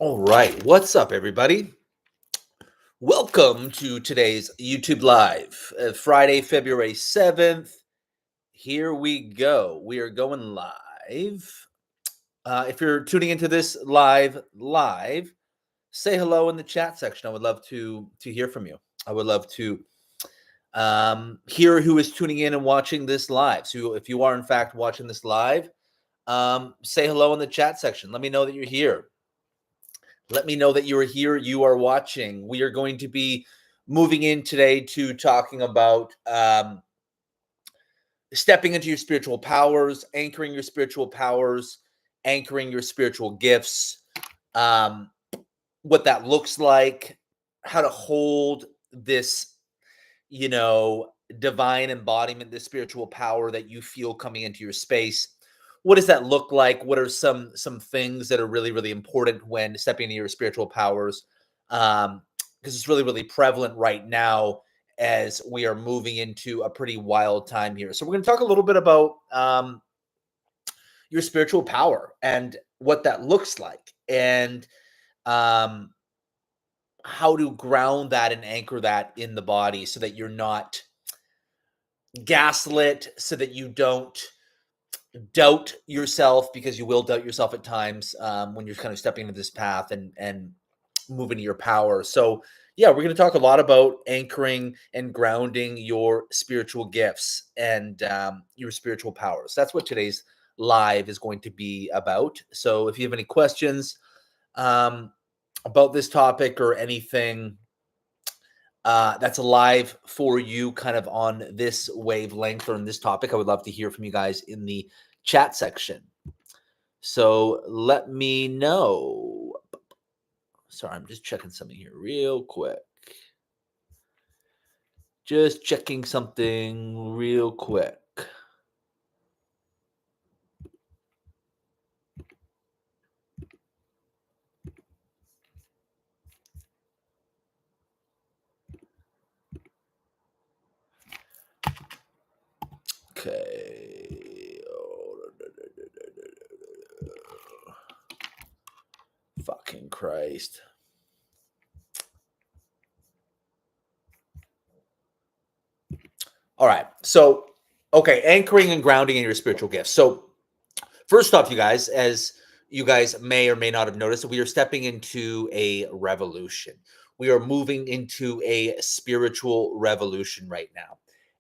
All right. What's up, everybody? Welcome to today's YouTube Live, Friday, February 7th. Here we go. We are going live. If you're tuning into this live, say hello in the chat section. I would love to hear from you. I would love to hear who is tuning in and watching this live. So if you are, in fact, watching this live, say hello in the chat section. Let me know that you're here. Let me know that you are here, you are watching. We are going to be moving in today to talking about stepping into your spiritual powers, anchoring your spiritual powers, anchoring your spiritual gifts, um, what that looks like, how to hold this, divine embodiment, this spiritual power that you feel coming into your space. What does that look like? What are some things that are really, really important when stepping into your spiritual powers? Because it's really, really prevalent right now as we are moving into a pretty wild time here. So we're going to talk a little bit about your spiritual power and what that looks like, and um, how to ground that and anchor that in the body so that you're not gaslit, so that you don't doubt yourself, because you will doubt yourself at times when you're kind of stepping into this path and moving to your power. So yeah, we're going to talk a lot about anchoring and grounding your spiritual gifts and your spiritual powers. That's what today's live is going to be about. So if you have any questions about this topic or anything that's alive for you, kind of on this wavelength or in this topic, I would love to hear from you guys in the chat section. So let me know. Sorry, I'm just checking something here real quick. Just checking something real quick. Okay. Fucking Christ. All right. So, okay, anchoring and grounding in your spiritual gifts. So, first off, you guys, as you guys may or may not have noticed, we are stepping into a revolution. We are moving into a spiritual revolution right now.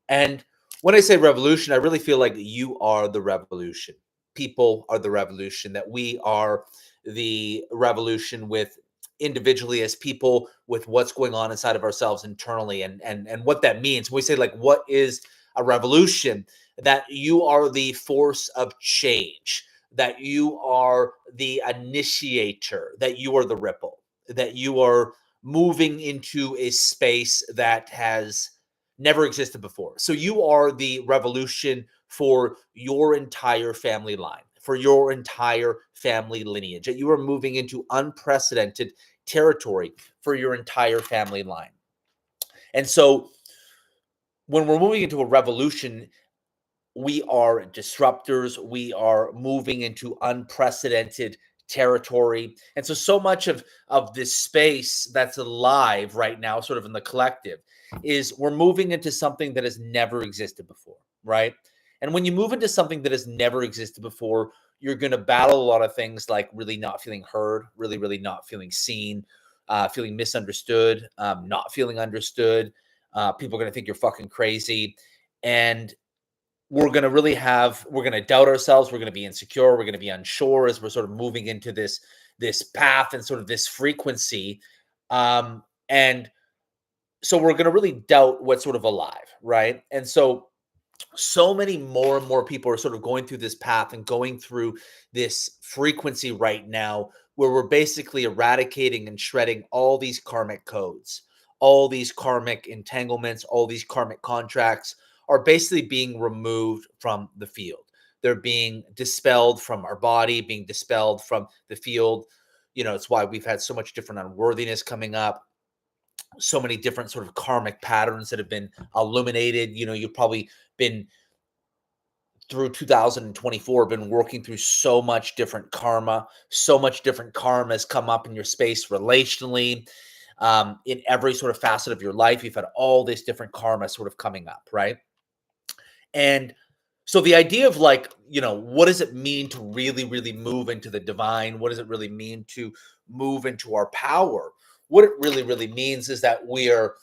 And when I say revolution, I really feel like you are the revolution. People are the revolution, that we are the revolution with individually as people, with what's going on inside of ourselves internally, and what that means. When we say, like, what is a revolution? That you are the force of change, that you are the initiator, that you are the ripple, that you are moving into a space that has never existed before. So you are the revolution for your entire family line, for your entire family lineage, that you are moving into unprecedented territory for your entire family line. And so when we're moving into a revolution, we are disruptors. We are moving into unprecedented territory. And so much of this space that's alive right now, sort of in the collective, is we're moving into something that has never existed before, right? And when you move into something that has never existed before, you're going to battle a lot of things, like really not feeling heard, really, really not feeling seen, feeling misunderstood, not feeling understood. People are going to think you're fucking crazy. And we're going to doubt ourselves. We're going to be insecure. We're going to be unsure as we're sort of moving into this path and sort of this frequency. And so we're going to really doubt what's sort of alive, right? And so many more and more people are sort of going through this path and going through this frequency right now, where we're basically eradicating and shredding all these karmic codes, all these karmic entanglements, all these karmic contracts are basically being removed from the field. They're being dispelled from our body, being dispelled from the field. It's why we've had so much different unworthiness coming up, so many different sort of karmic patterns that have been illuminated. You've probably been through 2024 been working through so much different karma. So much different karma has come up in your space relationally, in every sort of facet of your life. You've had all this different karma sort of coming up, right? And so the idea of like, what does it mean to really, really move into the divine? What does it really mean to move into our power? What it really, really means is that we are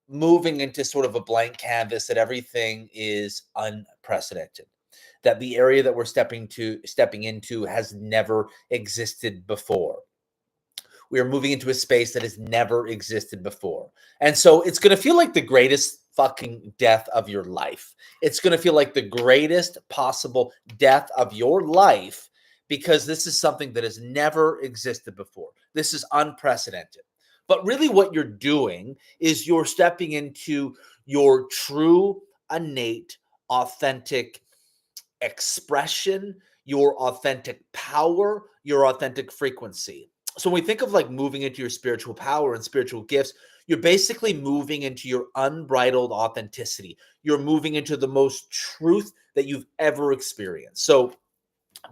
moving into sort of a blank canvas, that everything is unprecedented, that the area that we're stepping into has never existed before. We are moving into a space that has never existed before. And so it's going to feel like the greatest fucking death of your life. It's going to feel like the greatest possible death of your life, because this is something that has never existed before. This is unprecedented. But really, what you're doing is you're stepping into your true, innate, authentic expression, your authentic power, your authentic frequency. So when we think of like moving into your spiritual power and spiritual gifts, you're basically moving into your unbridled authenticity. You're moving into the most truth that you've ever experienced. So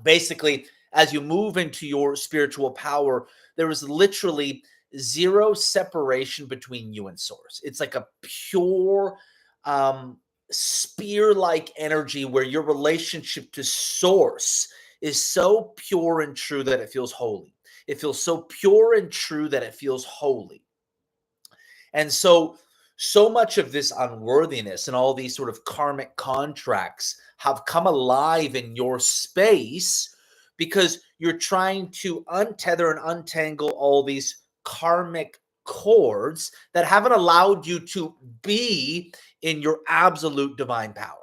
basically, as you move into your spiritual power, there is literally zero separation between you and source. It's like a pure spear-like energy where your relationship to source is so pure and true that it feels holy. It feels so pure and true that it feels holy. And so much of this unworthiness and all these sort of karmic contracts have come alive in your space because you're trying to untether and untangle all these karmic cords that haven't allowed you to be in your absolute divine power.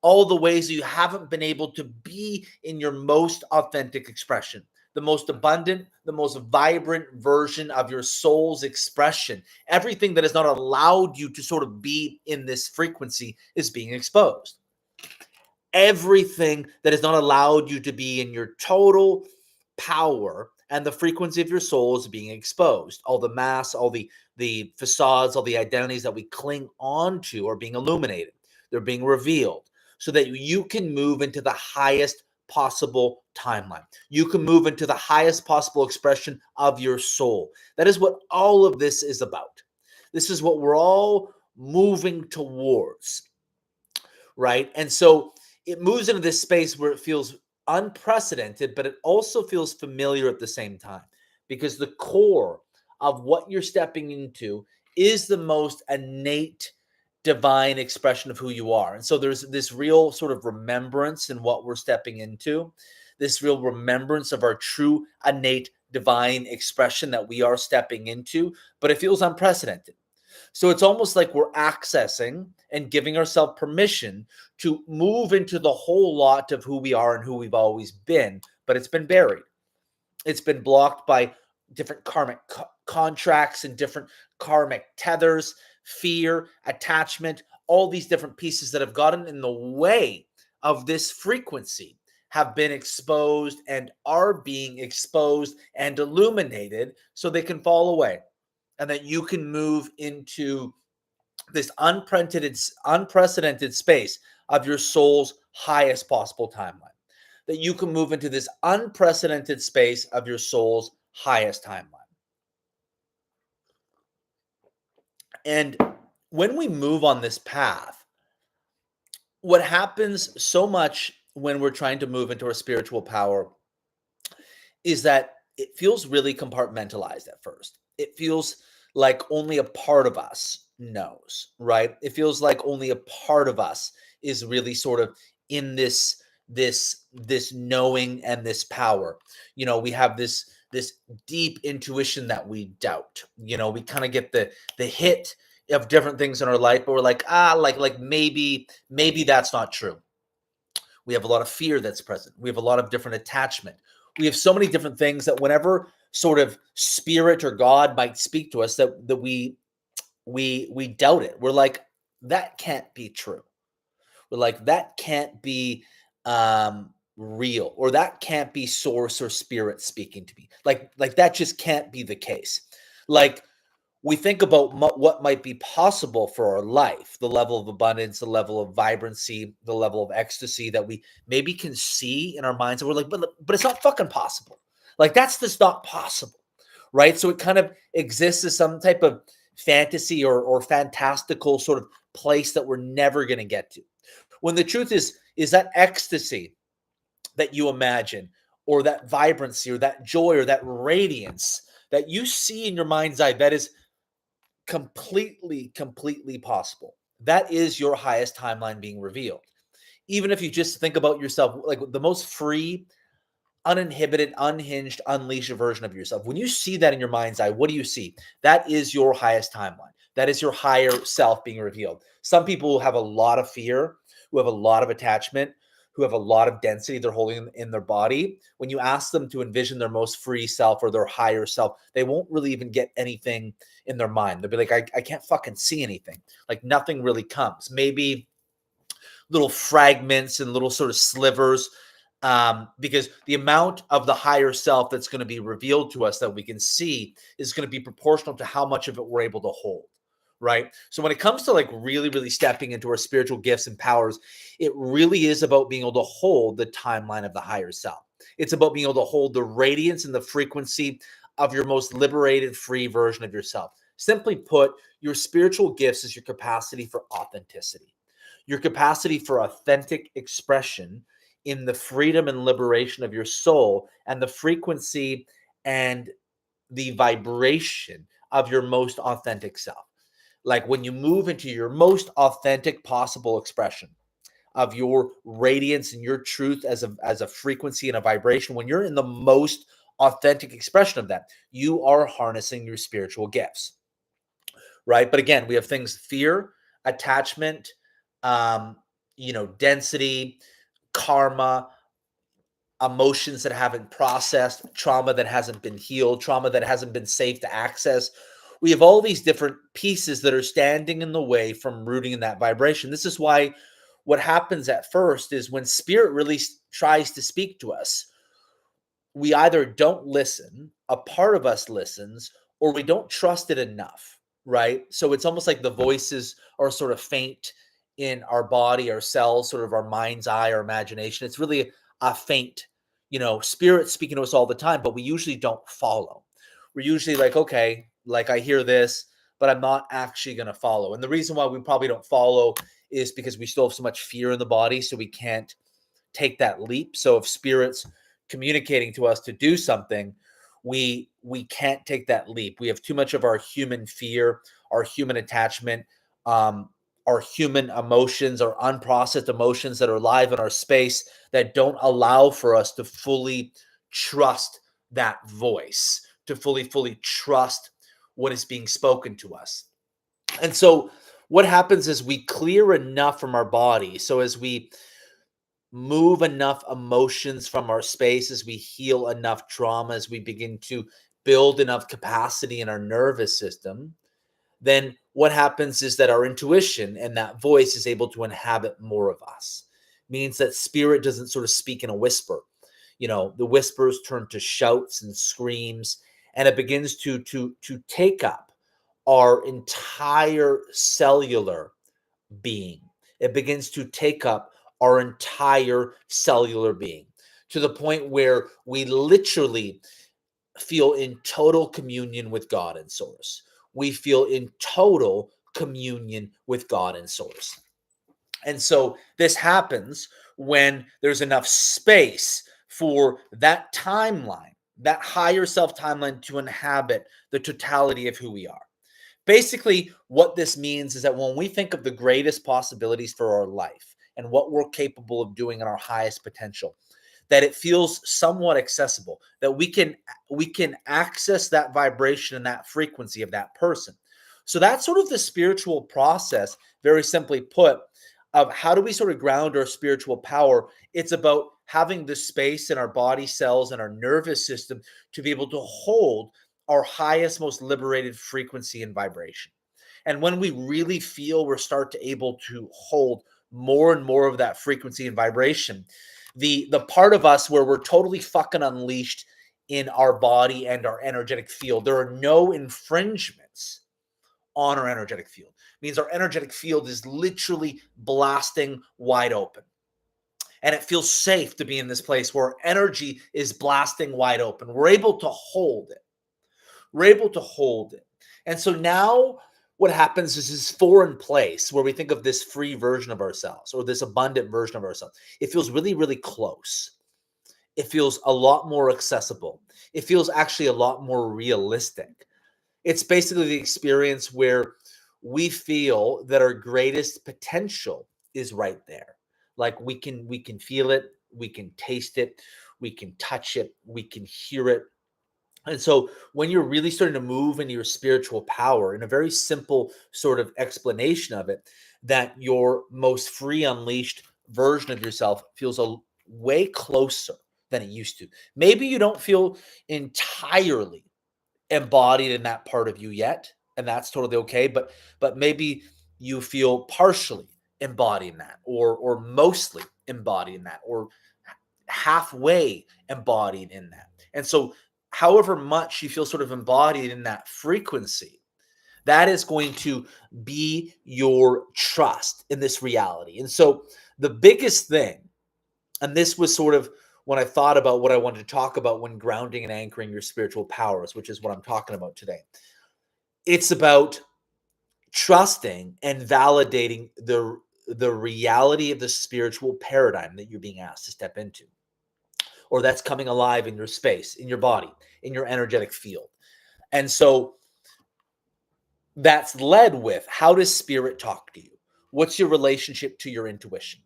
All the ways that you haven't been able to be in your most authentic expression, the most abundant, the most vibrant version of your soul's expression. Everything that has not allowed you to sort of be in this frequency is being exposed. Everything that has not allowed you to be in your total power and the frequency of your soul is being exposed. All the masks, all the facades, all the identities that we cling on to are being illuminated. They're being revealed so that you can move into the highest possible timeline. You can move into the highest possible expression of your soul. That is what all of this is about. This is what we're all moving towards, right? And so it moves into this space where it feels unprecedented, but it also feels familiar at the same time, because the core of what you're stepping into is the most innate divine expression of who you are. And so there's this real sort of remembrance in what we're stepping into, this real remembrance of our true innate divine expression that we are stepping into, but it feels unprecedented. So it's almost like we're accessing and giving ourselves permission to move into the whole lot of who we are and who we've always been, but it's been buried. It's been blocked by different karmic contracts and different karmic tethers, fear, attachment, all these different pieces that have gotten in the way of this frequency have been exposed and are being exposed and illuminated so they can fall away, and that you can move into this unprecedented space of your soul's highest possible timeline. That you can move into this unprecedented space of your soul's highest timeline. And when we move on this path, what happens so much when we're trying to move into our spiritual power is that it feels really compartmentalized at first. It feels like only a part of us knows, right? It feels like only a part of us is really sort of in this knowing and this power. We have this deep intuition that we doubt. We kind of get the hit of different things in our life, but we're like, like maybe that's not true. We have a lot of fear that's present. We have a lot of different attachment. We have so many different things that whenever sort of spirit or God might speak to us, that we doubt it. We're like, that can't be true. We're like, that can't be real, or that can't be source or spirit speaking to me. Like that just can't be the case. Like, we think about what might be possible for our life, the level of abundance, the level of vibrancy, the level of ecstasy that we maybe can see in our minds. And we're like, but it's not fucking possible. Like, that's just not possible. Right. So it kind of exists as some type of fantasy or fantastical sort of place that we're never going to get to. When the truth is that ecstasy that you imagine, or that vibrancy, or that joy, or that radiance that you see in your mind's eye, that is completely possible. That is your highest timeline being revealed. Even if you just think about yourself like the most free, uninhibited, unhinged, unleashed version of yourself. When you see that in your mind's eye, what do you see? That is your highest timeline. That is your higher self being revealed. Some people have a lot of fear, who have a lot of attachment, who have a lot of density they're holding in their body. When you ask them to envision their most free self or their higher self, they won't really even get anything in their mind. They'll be like, I can't fucking see anything. Like, nothing really comes. Maybe little fragments and little sort of slivers, because the amount of the higher self that's going to be revealed to us that we can see is going to be proportional to how much of it we're able to hold. Right. So when it comes to like really stepping into our spiritual gifts and powers, it really is about being able to hold the timeline of the higher self. It's about being able to hold the radiance and the frequency of your most liberated, free version of yourself. Simply put, your spiritual gifts is your capacity for authenticity, your capacity for authentic expression in the freedom and liberation of your soul, and the frequency and the vibration of your most authentic self. Like, when you move into your most authentic possible expression of your radiance and your truth as a frequency and a vibration, when you're in the most authentic expression of that, you are harnessing your spiritual gifts. Right. But again, we have things: fear, attachment, um, density, karma, emotions that haven't processed, trauma that hasn't been healed, trauma that hasn't been safe to access. We have all these different pieces that are standing in the way from rooting in that vibration. This is why what happens at first is, when spirit really tries to speak to us, we either don't listen, a part of us listens, or we don't trust it enough, right? So it's almost like the voices are sort of faint in our body, our cells, sort of our mind's eye, our imagination. It's really a faint, spirit speaking to us all the time, but we usually don't follow. We're usually like, okay, like, I hear this, but I'm not actually going to follow. And the reason why we probably don't follow is because we still have so much fear in the body, so we can't take that leap. So if spirit's communicating to us to do something, we can't take that leap. We have too much of our human fear, our human attachment, um, our human emotions, our unprocessed emotions that are live in our space, that don't allow for us to fully trust that voice, to fully trust what is being spoken to us. And so what happens is, we clear enough from our body. So as we move enough emotions from our space, as we heal enough trauma, as we begin to build enough capacity in our nervous system, then what happens is that our intuition and that voice is able to inhabit more of us. Means that spirit doesn't sort of speak in a whisper. The whispers turn to shouts and screams, and it begins to take up our entire cellular being. It begins to take up our entire cellular being, to the point where we literally feel in total communion with God and source. We feel in total communion with God and source. And so this happens when there's enough space for that timeline, that higher self timeline, to inhabit the totality of who we are. Basically, what this means is that when we think of the greatest possibilities for our life and what we're capable of doing in our highest potential, that it feels somewhat accessible, that we can access that vibration and that frequency of that person. So that's sort of the spiritual process, very simply put, of how do we sort of ground our spiritual power. It's about having the space in our body cells and our nervous system to be able to hold our highest, most liberated frequency and vibration. And when we really feel we're start to able to hold more and more of that frequency and vibration, the part of us where we're totally fucking unleashed in our body and our energetic field, there are no infringements on our energetic field. It means our energetic field is literally blasting wide open. And it feels safe to be in this place where energy is blasting wide open. We're able to hold it. We're able to hold it. And so now what happens is this foreign place where we think of this free version of ourselves or this abundant version of ourselves. It feels really, really close. It feels a lot more accessible. It feels actually a lot more realistic. It's basically the experience where we feel that our greatest potential is right there. Like we can feel it, we can taste it, we can touch it, we can hear it. And so when you're really starting to move into your spiritual power, in a very simple sort of explanation of it, that your most free, unleashed version of yourself feels a way closer than it used to. Maybe you don't feel entirely embodied in that part of you yet, and that's totally okay. But maybe you feel partially embodying that, or mostly embodying that, or halfway embodied in that. And so however much you feel sort of embodied in that frequency, that is going to be your trust in this reality. And so the biggest thing, and this was sort of when I thought about what I wanted to talk about when grounding and anchoring your spiritual powers, which is what I'm talking about today. It's about trusting and validating the reality of the spiritual paradigm that you're being asked to step into, or that's coming alive in your space, in your body, in your energetic field. And so that's led with, how does spirit talk to you? What's your relationship to your intuition?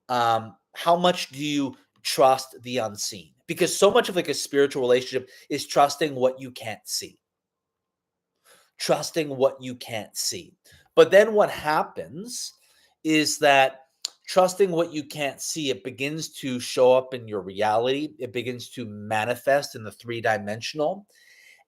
How much do you trust the unseen? Because so much of like a spiritual relationship is trusting what you can't see. Trusting what you can't see. But then what happens is that trusting what you can't see, it begins to show up in your reality. It begins to manifest in the three-dimensional.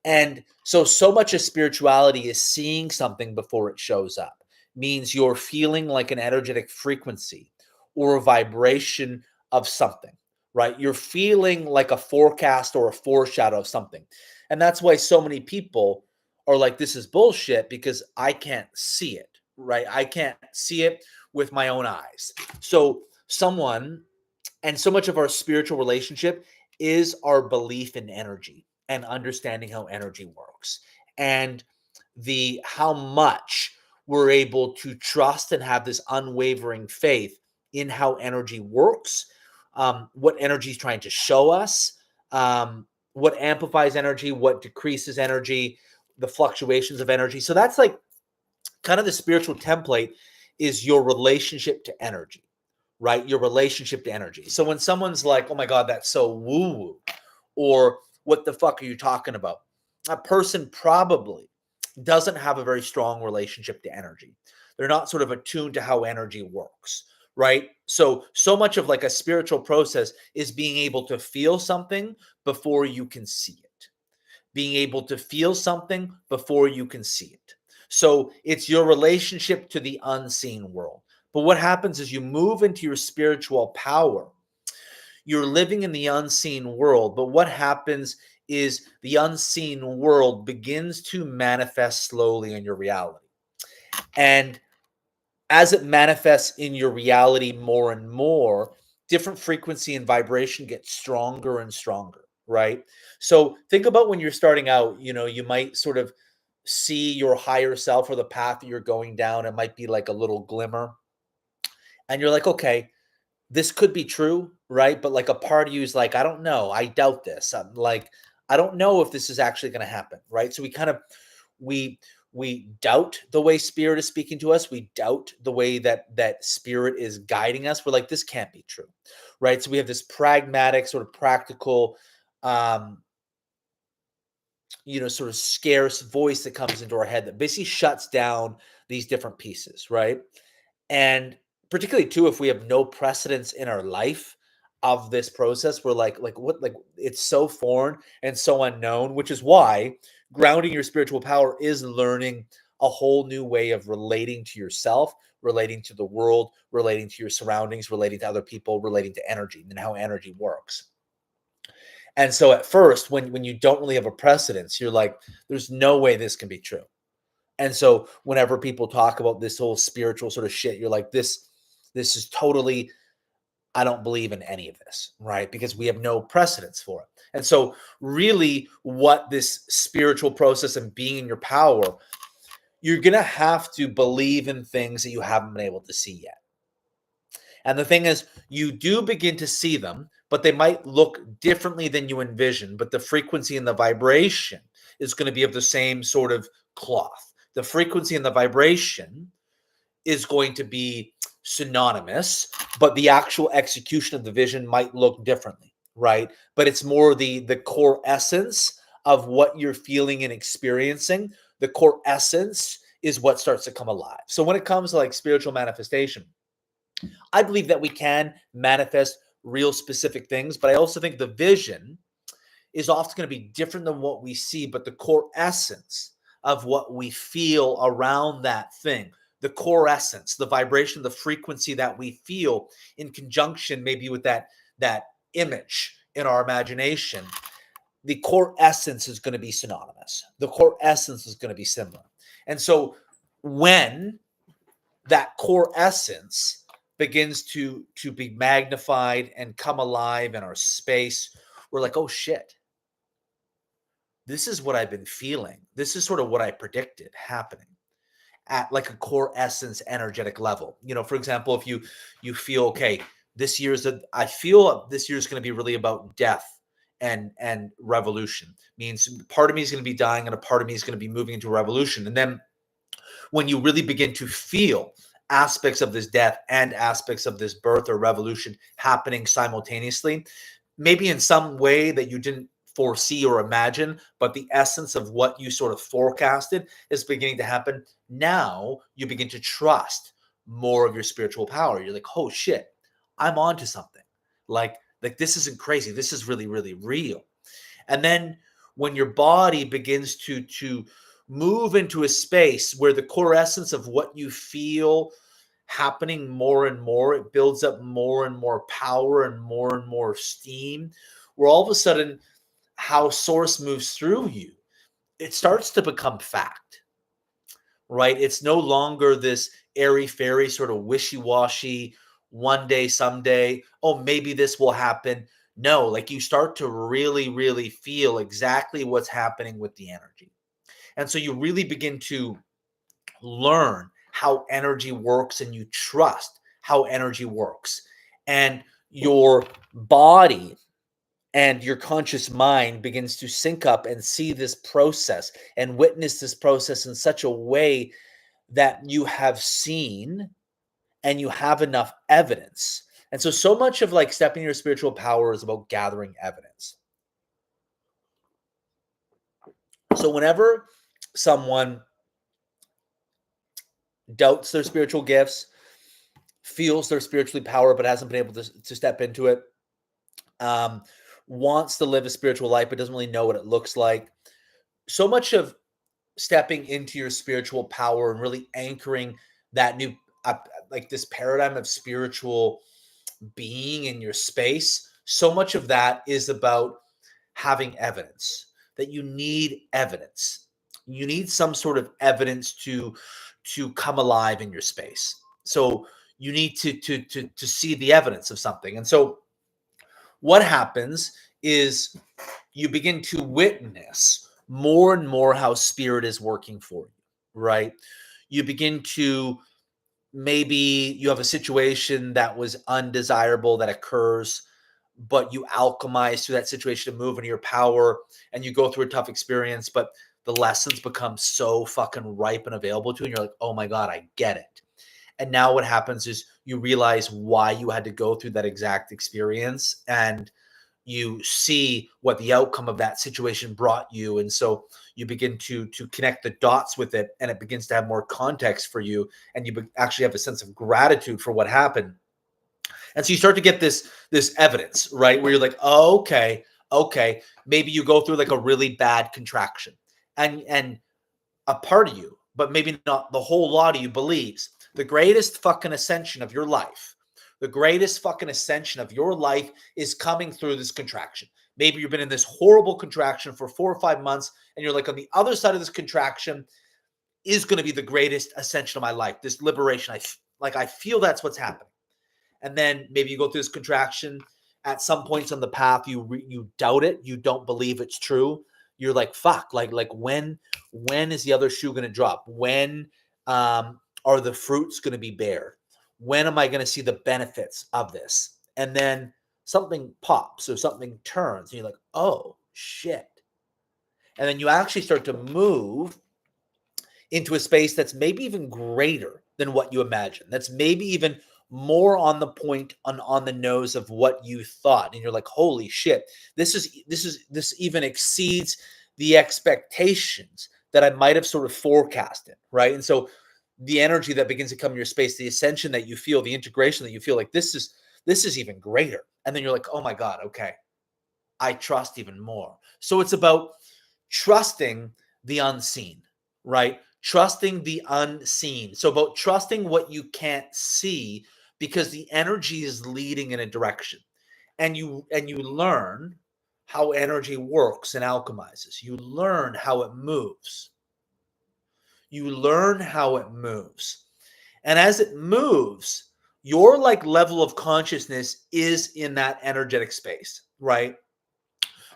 And so much of spirituality is seeing something before it shows up. Means you're feeling like an energetic frequency or a vibration of something, right? You're feeling like a forecast or a foreshadow of something. And that's why so many people are like, this is bullshit, because I can't see it, right? I can't see it with my own eyes. So so much of our spiritual relationship is our belief in energy and understanding how energy works, and the how much we're able to trust and have this unwavering faith in how energy works, what energy is trying to show us, what amplifies energy, what decreases energy, the fluctuations of energy. So that's like kind of the spiritual template, is your relationship to energy, right? Your relationship to energy. So when someone's like, oh my God, that's so woo woo, or what the fuck are you talking about? A person probably doesn't have a very strong relationship to energy. They're not sort of attuned to how energy works, right? So much of like a spiritual process is being able to feel something before you can see it. Being able to feel something before you can see it. So it's your relationship to the unseen world. But what happens is you move into your spiritual power. You're living in the unseen world, but what happens is the unseen world begins to manifest slowly in your reality. And as it manifests in your reality more and more, different frequency and vibration gets stronger and stronger, right? So think about when you're starting out, you might sort of see your higher self or the path that you're going down. It might be like a little glimmer. And you're like, okay, this could be true, right? But like a part of you is like, I don't know. I doubt this. I'm like, I don't know if this is actually going to happen, right? So we we doubt the way spirit is speaking to us. We doubt the way that spirit is guiding us. We're like, this can't be true, right? So we have this pragmatic, sort of practical, um, sort of scarce voice that comes into our head that basically shuts down these different pieces, right? And particularly too, if we have no precedence in our life of this process, we're like what, like it's so foreign and so unknown, which is why grounding your spiritual power is learning a whole new way of relating to yourself, relating to the world, relating to your surroundings, relating to other people, relating to energy and how energy works. And so at first, when you don't really have a precedence, you're like, there's no way this can be true. And so whenever people talk about this whole spiritual sort of shit, you're like, this is totally, I don't believe in any of this, right? Because we have no precedence for it. And so really what this spiritual process and being in your power, you're going to have to believe in things that you haven't been able to see yet. And the thing is, you do begin to see them, but they might look differently than you envision. But the frequency and the vibration is going to be of the same sort of cloth. The frequency and the vibration is going to be synonymous, but the actual execution of the vision might look differently, right? But it's more the core essence of what you're feeling and experiencing. The core essence is what starts to come alive. So when it comes to like spiritual manifestation, I believe that we can manifest real specific things, but I also think the vision is often going to be different than what we see, but the core essence of what we feel around that thing, the core essence, the vibration, the frequency that we feel in conjunction maybe with that image in our imagination, the core essence is going to be synonymous. The core essence is going to be similar. And so when that core essence begins to be magnified and come alive in our space, we're like, oh shit, this is what I've been feeling. This is sort of what I predicted happening at like a core essence energetic level. You know, for example, if you feel okay, I feel this year is going to be really about death and revolution. Means part of me is going to be dying and a part of me is going to be moving into a revolution. And then when you really begin to feel aspects of this death and aspects of this birth or revolution happening simultaneously, maybe in some way that you didn't foresee or imagine, but the essence of what you sort of forecasted is beginning to happen. Now you begin to trust more of your spiritual power. You're like, oh shit, I'm onto something. Like this isn't crazy. This is really, really real. And then when your body begins to move into a space where the core essence of what you feel happening more and more, it builds up more and more power and more steam, where all of a sudden how source moves through you, it starts to become fact, right? It's no longer this airy fairy sort of wishy-washy, one day, someday, oh, maybe this will happen. No, like you start to really, really feel exactly what's happening with the energy. And so you really begin to learn how energy works and you trust how energy works. And your body and your conscious mind begins to sync up and see this process and witness this process in such a way that you have seen and you have enough evidence. And so much of like stepping your spiritual power is about gathering evidence. So whenever someone doubts their spiritual gifts, feels they're spiritually powered but hasn't been able to step into it, wants to live a spiritual life but doesn't really know what it looks like, so much of stepping into your spiritual power and really anchoring that new like this paradigm of spiritual being in your space, so much of that is about having evidence. That you need evidence, you need some sort of evidence to come alive in your space. So you need to see the evidence of something. And so what happens is you begin to witness more and more how spirit is working for you, right? You begin to, maybe you have a situation that was undesirable that occurs, but you alchemize through that situation to move into your power and you go through a tough experience, but the lessons become so fucking ripe and available to you. And you're like, oh my God, I get it. And now what happens is you realize why you had to go through that exact experience and you see what the outcome of that situation brought you. And so you begin to connect the dots with it and it begins to have more context for you. And you actually have a sense of gratitude for what happened. And so you start to get this evidence, right? Where you're like, oh, okay, maybe you go through like a really bad contraction and a part of you, but maybe not the whole lot of you, believes the greatest fucking ascension of your life, the greatest fucking ascension of your life is coming through this contraction. Maybe you've been in this horrible contraction for 4 or 5 months and you're like on the other side of this contraction is going to be the greatest ascension of my life, this liberation. I feel that's what's happening. And then maybe you go through this contraction. At some points on the path, you doubt it. You don't believe it's true. You're like, fuck, like when is the other shoe going to drop? When are the fruits going to be bare? When am I going to see the benefits of this? And then something pops or something turns and you're like, oh shit. And then you actually start to move into a space that's maybe even greater than what you imagine. That's maybe even more on the point, on the nose of what you thought. And you're like, holy shit, this even exceeds the expectations that I might have sort of forecasted, right? And so the energy that begins to come in your space, the ascension that you feel, the integration that you feel, like this is even greater. And then you're like, oh my God, okay, I trust even more. So it's about trusting the unseen, right? Trusting the unseen. So about trusting what you can't see, because the energy is leading in a direction. And you learn how energy works and alchemizes. You learn how it moves. You learn how it moves. And as it moves, your like level of consciousness is in that energetic space, right?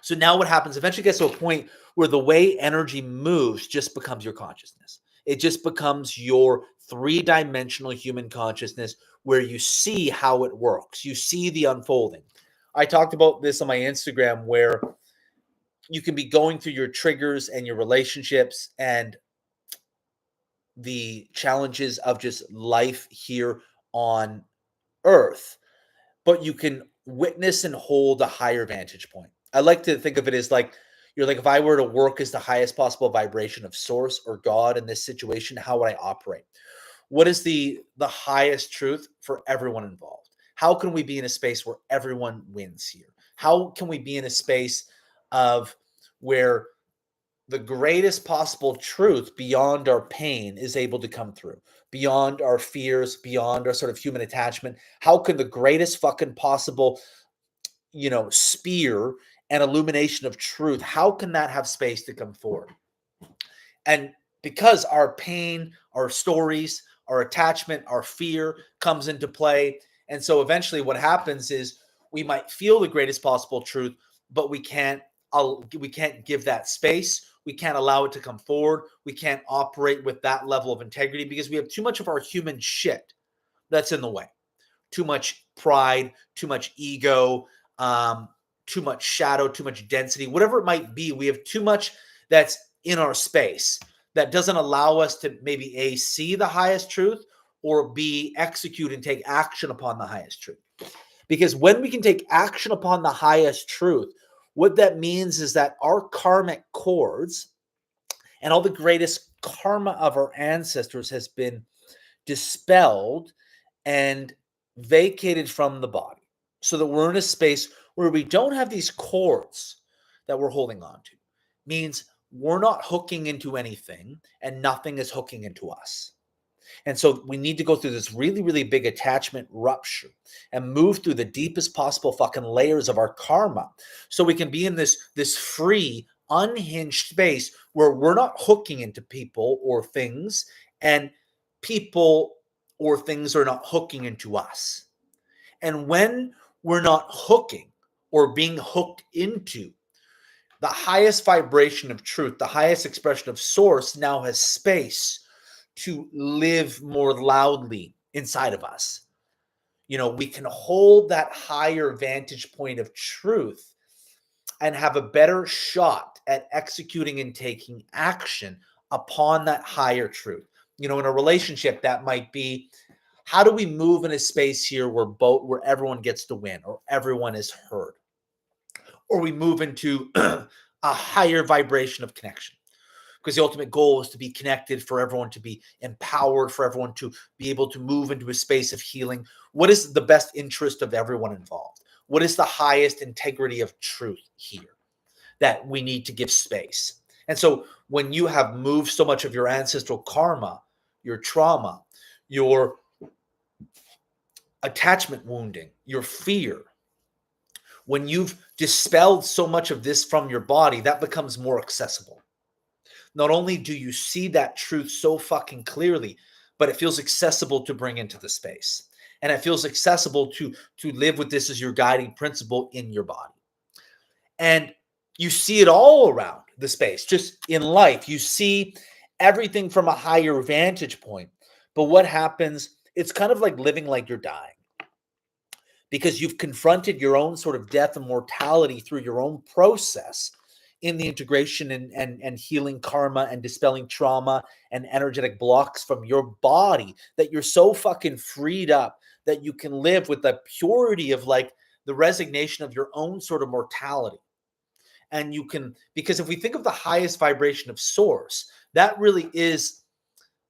So now what happens eventually gets to a point where the way energy moves just becomes your consciousness. It just becomes your three-dimensional human consciousness where you see how it works. You see the unfolding. I talked about this on my Instagram where you can be going through your triggers and your relationships and the challenges of just life here on earth, but you can witness and hold a higher vantage point. I like to think of it as like, you're like, if I were to work as the highest possible vibration of source or God in this situation, how would I operate? What is the highest truth for everyone involved? How can we be in a space where everyone wins here? How can we be in a space of where the greatest possible truth beyond our pain is able to come through, beyond our fears, beyond our sort of human attachment? How can the greatest fucking possible, spear and illumination of truth, how can that have space to come forward? And because our pain, our stories, our attachment, our fear comes into play. And so eventually what happens is we might feel the greatest possible truth, but we can't give that space. We can't allow it to come forward. We can't operate with that level of integrity because we have too much of our human shit that's in the way. Too much pride, too much ego, too much shadow, too much density, whatever it might be. We have too much that's in our space that doesn't allow us to maybe A, see the highest truth, or B, execute and take action upon the highest truth. Because when we can take action upon the highest truth, what that means is that our karmic cords and all the greatest karma of our ancestors has been dispelled and vacated from the body, so that we're in a space where we don't have these cords that we're holding on to. Means we're not hooking into anything and nothing is hooking into us. And so we need to go through this really, really big attachment rupture and move through the deepest possible fucking layers of our karma so we can be in this free, unhinged space where we're not hooking into people or things, and people or things are not hooking into us. And when we're not hooking or being hooked into, the highest vibration of truth, the highest expression of source now has space to live more loudly inside of us. We can hold that higher vantage point of truth and have a better shot at executing and taking action upon that higher truth. In a relationship, that might be, how do we move in a space here where everyone gets to win or everyone is heard? Or we move into a higher vibration of connection. Because the ultimate goal is to be connected, for everyone to be empowered, for everyone to be able to move into a space of healing. What is the best interest of everyone involved? What is the highest integrity of truth here that we need to give space? And so when you have moved so much of your ancestral karma, your trauma, your attachment wounding, your fear, when you've dispelled so much of this from your body, that becomes more accessible. not only do you see that truth so fucking clearly, but it feels accessible to bring into the space. And it feels accessible to live with this as your guiding principle in your body. And you see it all around the space, just in life. You see everything from a higher vantage point. But what happens, it's kind of like living like you're dying because you've confronted your own sort of death and mortality through your own process in the integration and healing karma and dispelling trauma and energetic blocks from your body, that you're so fucking freed up that you can live with the purity of like the resignation of your own sort of mortality. And you can, because if we think of the highest vibration of source, that really is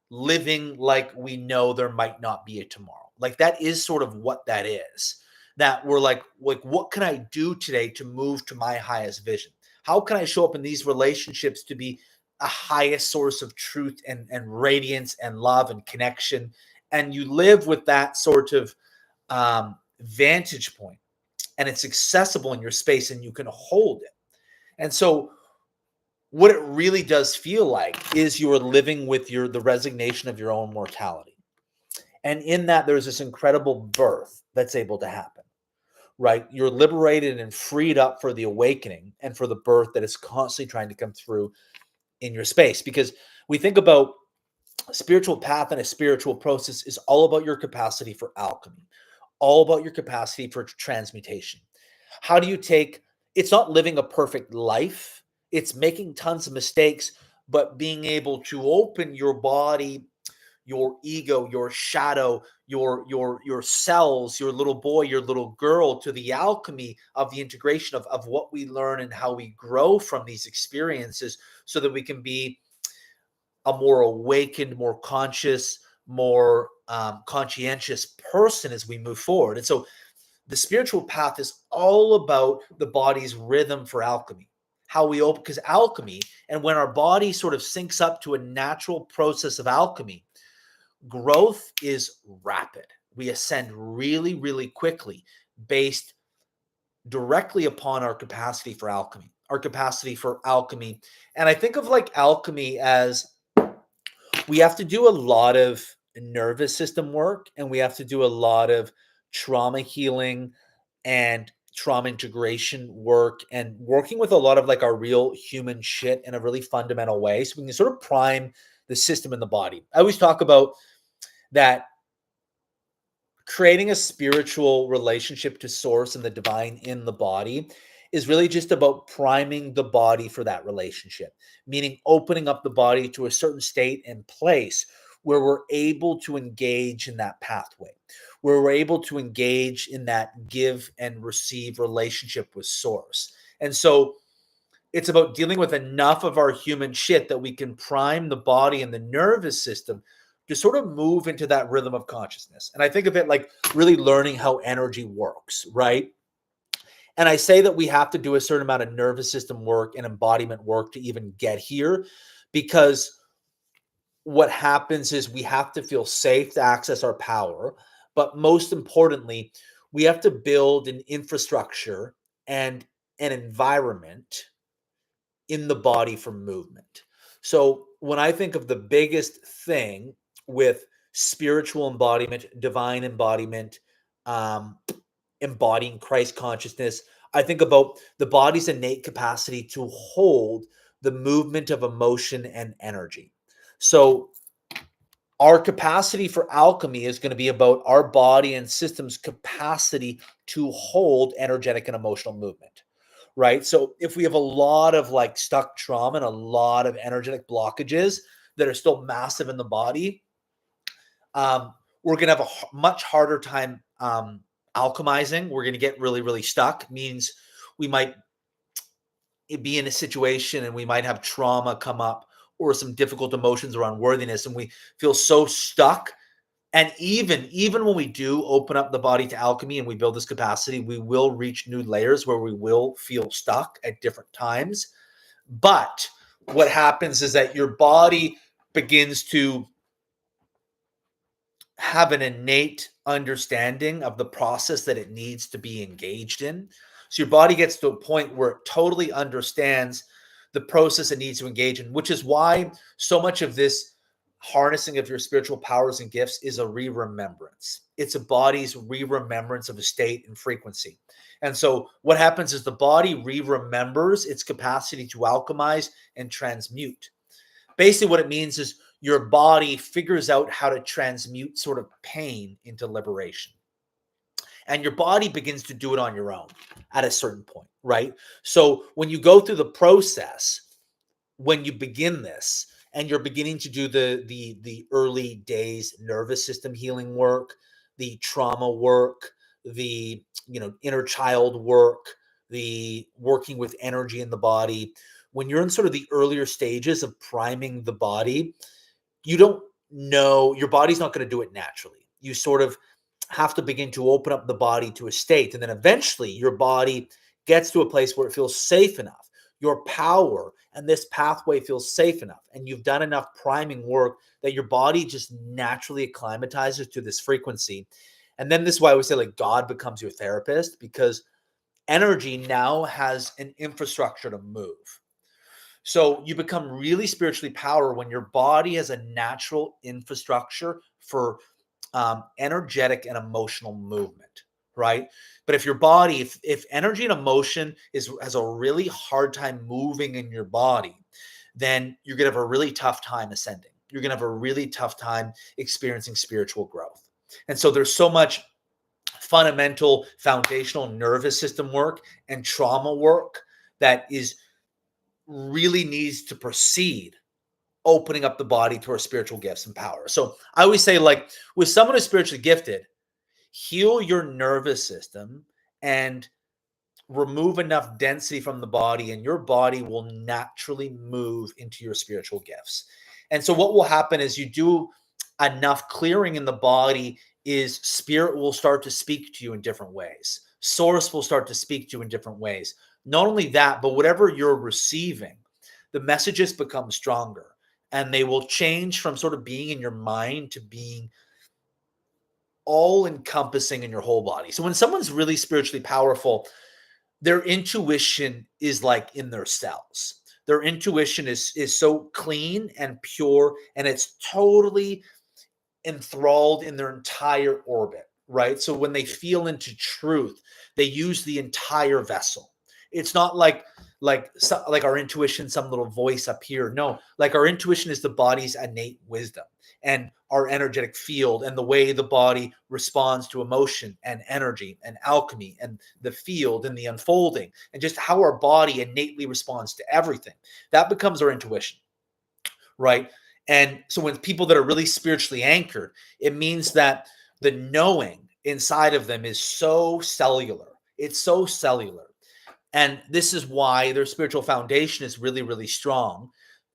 living like we know there might not be a tomorrow. Like that is sort of what that is. That we're like what can I do today to move to my highest vision? How can I show up in these relationships to be a highest source of truth and radiance and love and connection? And you live with that sort of vantage point, and it's accessible in your space, and you can hold it. And so what it really does feel like is you're living with the resignation of your own mortality. And in that, there's this incredible birth that's able to happen, right? You're liberated and freed up for the awakening and for the birth that is constantly trying to come through in your space. Because we think about a spiritual path and a spiritual process is all about your capacity for alchemy, all about your capacity for transmutation. How do you take, it's not living a perfect life, it's making tons of mistakes, but being able to open your body, your ego, your shadow, your cells, your little boy, your little girl, to the alchemy of the integration of what we learn and how we grow from these experiences, so that we can be a more awakened, more conscious, more conscientious person as we move forward. And so the spiritual path is all about the body's rhythm for alchemy, how we open, because alchemy, and when our body sort of syncs up to a natural process of alchemy, growth is rapid. We ascend really, really quickly based directly upon our capacity for alchemy, our capacity for alchemy. And I think of like alchemy as we have to do a lot of nervous system work, and we have to do a lot of trauma healing and trauma integration work, and working with a lot of like our real human shit in a really fundamental way, so we can sort of prime the system in the body. I always talk about that creating a spiritual relationship to source and the divine in the body is really just about priming the body for that relationship, meaning opening up the body to a certain state and place where we're able to engage in that pathway, where we're able to engage in that give and receive relationship with source. And so it's about dealing with enough of our human shit that we can prime the body and the nervous system to sort of move into that rhythm of consciousness. And I think of it like really learning how energy works, right? And I say that we have to do a certain amount of nervous system work and embodiment work to even get here, because what happens is we have to feel safe to access our power. But most importantly, we have to build an infrastructure and an environment in the body for movement. So when I think of the biggest thing with spiritual embodiment, divine embodiment, um, embodying Christ consciousness, I think about the body's innate capacity to hold the movement of emotion and energy. So our capacity for alchemy is going to be about our body and system's capacity to hold energetic and emotional movement, right? So if we have a lot of like stuck trauma and a lot of energetic blockages that are still massive in the body, we're going to have a much harder time alchemizing. We're going to get really, really stuck. Means we might be in a situation and we might have trauma come up or some difficult emotions around worthiness, and we feel so stuck. And even when we do open up the body to alchemy and we build this capacity, we will reach new layers where we will feel stuck at different times. But what happens is that your body begins to have an innate understanding of the process that it needs to be engaged in. So your body gets to a point where it totally understands the process it needs to engage in, which is why so much of this harnessing of your spiritual powers and gifts is a re-remembrance. It's a body's re-remembrance of a state and frequency. And so what happens is the body re-remembers its capacity to alchemize and transmute. Basically what it means is your body figures out how to transmute sort of pain into liberation. And your body begins to do it on your own at a certain point, right? So when you go through the process, when you begin this and you're beginning to do the early days nervous system healing work, the trauma work, the inner child work, the working with energy in the body, when you're in sort of the earlier stages of priming the body, you don't know, your body's not going to do it naturally. You sort of have to begin to open up the body to a state, and then eventually your body gets to a place where it feels safe enough. Your power and this pathway feels safe enough, and you've done enough priming work that your body just naturally acclimatizes to this frequency. And then this is why I would say, like, God becomes your therapist, because energy now has an infrastructure to move. So you become really spiritually powerful when your body has a natural infrastructure for energetic and emotional movement, right? But if your body, if energy and emotion has a really hard time moving in your body, then you're gonna have a really tough time ascending. You're gonna have a really tough time experiencing spiritual growth. And so there's so much fundamental foundational nervous system work and trauma work that is really needs to proceed opening up the body to our spiritual gifts and power. So I always say, like, with someone who's spiritually gifted, heal your nervous system and remove enough density from the body, and your body will naturally move into your spiritual gifts. And so what will happen is you do enough clearing in the body is spirit will start to speak to you in different ways. Source will start to speak to you in different ways. Not only that, but whatever you're receiving, the messages become stronger, and they will change from sort of being in your mind to being all encompassing in your whole body. So when someone's really spiritually powerful, their intuition is like in their cells. Their intuition is so clean and pure, and it's totally enthralled in their entire orbit, right? So when they feel into truth, they use the entire vessel. It's not like our intuition, some little voice up here. No, like our intuition is the body's innate wisdom and our energetic field and the way the body responds to emotion and energy and alchemy and the field and the unfolding and just how our body innately responds to everything. That becomes our intuition, right? And so when people that are really spiritually anchored, it means that the knowing inside of them is so cellular. It's so cellular. And this is why their spiritual foundation is really, really strong,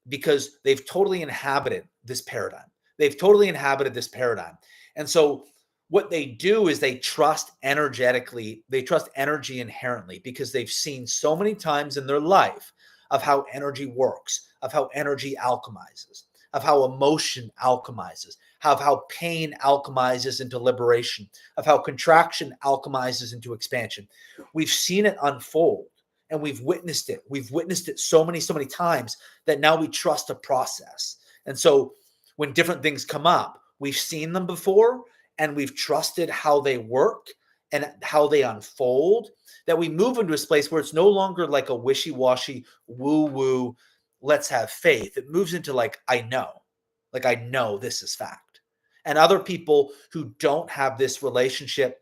because they've totally inhabited this paradigm. They've totally inhabited this paradigm. And so what they do is they trust energetically, they trust energy inherently, because they've seen so many times in their life of how energy works, of how energy alchemizes, of how emotion alchemizes, of how pain alchemizes into liberation, of how contraction alchemizes into expansion. We've seen it unfold, and we've witnessed it. We've witnessed it so many times that now we trust a process. And so when different things come up, we've seen them before, and we've trusted how they work and how they unfold, that we move into a place where it's no longer like a wishy-washy, woo-woo, let's have faith. It moves into like I know this is fact. And other people who don't have this relationship,